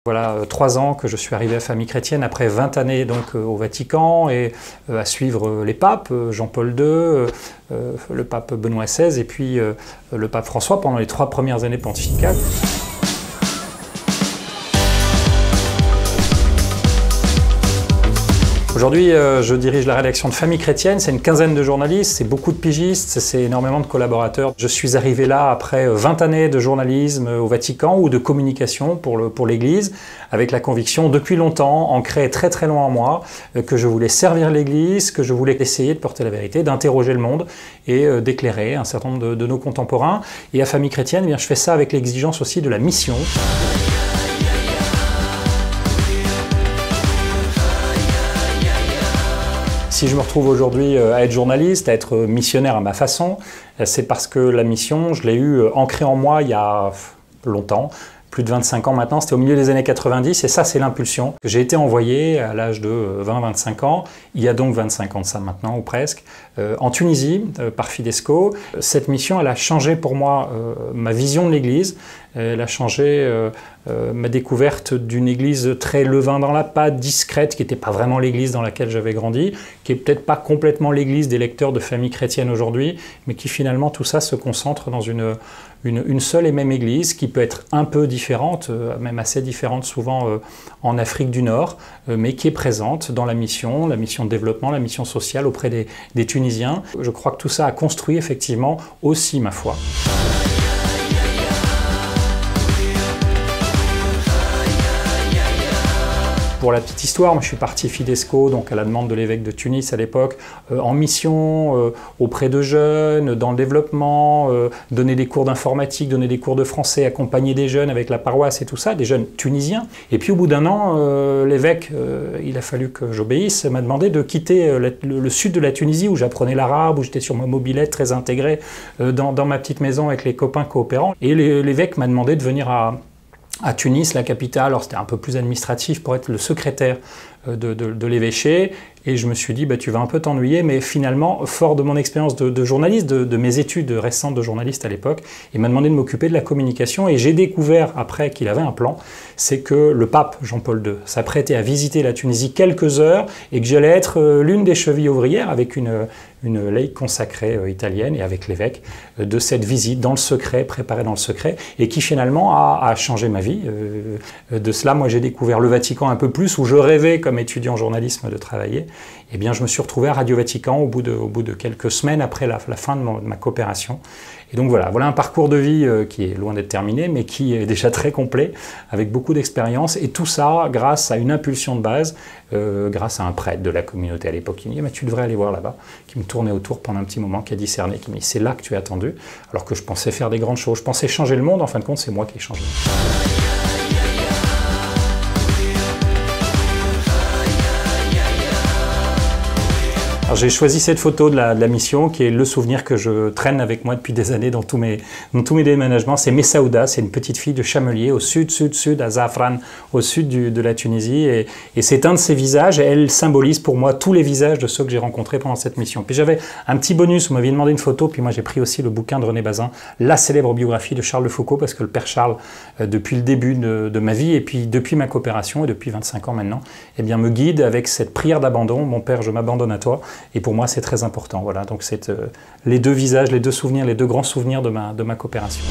Voilà 3 ans que je suis arrivé à Famille Chrétienne après 20 années donc au Vatican et à suivre les papes, Jean-Paul II, le pape Benoît XVI et puis le pape François pendant les 3 premières années pontificales. Aujourd'hui, je dirige la rédaction de Famille Chrétienne, c'est une quinzaine de journalistes, c'est beaucoup de pigistes, c'est énormément de collaborateurs. Je suis arrivé là après 20 années de journalisme au Vatican ou de communication pour l'Église, avec la conviction depuis longtemps, ancrée très loin en moi, que je voulais servir l'Église, que je voulais essayer de porter la vérité, d'interroger le monde et d'éclairer un certain nombre de nos contemporains. Et à Famille Chrétienne, eh bien, je fais ça avec l'exigence aussi de la mission. Si je me retrouve aujourd'hui à être journaliste, à être missionnaire à ma façon, c'est parce que la mission, je l'ai eue ancrée en moi il y a longtemps, plus de 25 ans maintenant, c'était au milieu des années 90, et ça c'est l'impulsion. J'ai été envoyé à l'âge de 20-25 ans, il y a donc 25 ans de ça maintenant, ou presque, en Tunisie, par Fidesco. Cette mission, elle a changé pour moi ma vision de l'Église, elle a changé ma découverte d'une église très levain dans la pâte, discrète, qui n'était pas vraiment l'église dans laquelle j'avais grandi, qui n'est peut-être pas complètement l'église des lecteurs de Famille Chrétienne aujourd'hui, mais qui finalement tout ça se concentre dans une seule et même église, qui peut être un peu différente, même assez différente souvent en Afrique du Nord, mais qui est présente dans la mission de développement, la mission sociale auprès des Tunisiens. Je crois que tout ça a construit effectivement aussi ma foi. Pour la petite histoire, moi je suis parti Fidesco, donc à la demande de l'évêque de Tunis à l'époque, en mission auprès de jeunes, dans le développement, donner des cours d'informatique, donner des cours de français, accompagner des jeunes avec la paroisse et tout ça, des jeunes tunisiens. Et puis au bout d'un an, l'évêque, il a fallu que j'obéisse, m'a demandé de quitter le sud de la Tunisie où j'apprenais l'arabe, où j'étais sur ma mobilette très intégrée dans ma petite maison avec les copains coopérants. Et l'évêque m'a demandé de venir à Tunis, la capitale. Alors c'était un peu plus administratif pour être le secrétaire de l'évêché, et je me suis dit, bah, tu vas un peu t'ennuyer, mais finalement, fort de mon expérience de journaliste, de mes études récentes de journaliste à l'époque, il m'a demandé de m'occuper de la communication, et j'ai découvert après qu'il avait un plan, c'est que le pape Jean-Paul II s'apprêtait à visiter la Tunisie quelques heures, et que j'allais être l'une des chevilles ouvrières avec une laïque consacrée italienne et avec l'évêque de cette visite dans le secret, préparée dans le secret, et qui finalement a changé ma vie. De cela, moi j'ai découvert le Vatican un peu plus, où je rêvais comme étudiant en journalisme de travailler. Eh bien, je me suis retrouvé à Radio Vatican au bout de quelques semaines après la fin de ma coopération. Et donc voilà un parcours de vie qui est loin d'être terminé, mais qui est déjà très complet, avec beaucoup d'expérience, et tout ça grâce à une impulsion de base, grâce à un prêtre de la communauté à l'époque qui me dit « tu devrais aller voir là-bas », qui me tournait autour pendant un petit moment, qui a discerné, qui me dit « c'est là que tu es attendu », alors que je pensais faire des grandes choses, je pensais changer le monde, en fin de compte c'est moi qui ai changé. J'ai choisi cette photo de la mission qui est le souvenir que je traîne avec moi depuis des années dans tous mes déménagements. C'est Messaouda, c'est une petite fille de Chamelier au sud, à Zafran, au sud de la Tunisie. Et c'est un de ses visages, et elle symbolise pour moi tous les visages de ceux que j'ai rencontrés pendant cette mission. Puis j'avais un petit bonus, vous m'aviez demandé une photo, puis moi j'ai pris aussi le bouquin de René Bazin, la célèbre biographie de Charles de Foucault, parce que le père Charles, depuis le début de ma vie, et puis depuis ma coopération, et depuis 25 ans maintenant, eh bien, me guide avec cette prière d'abandon. Mon père, je m'abandonne à toi. Et pour moi, c'est très important. Voilà, donc c'est les deux visages, les deux souvenirs, les deux grands souvenirs de ma coopération.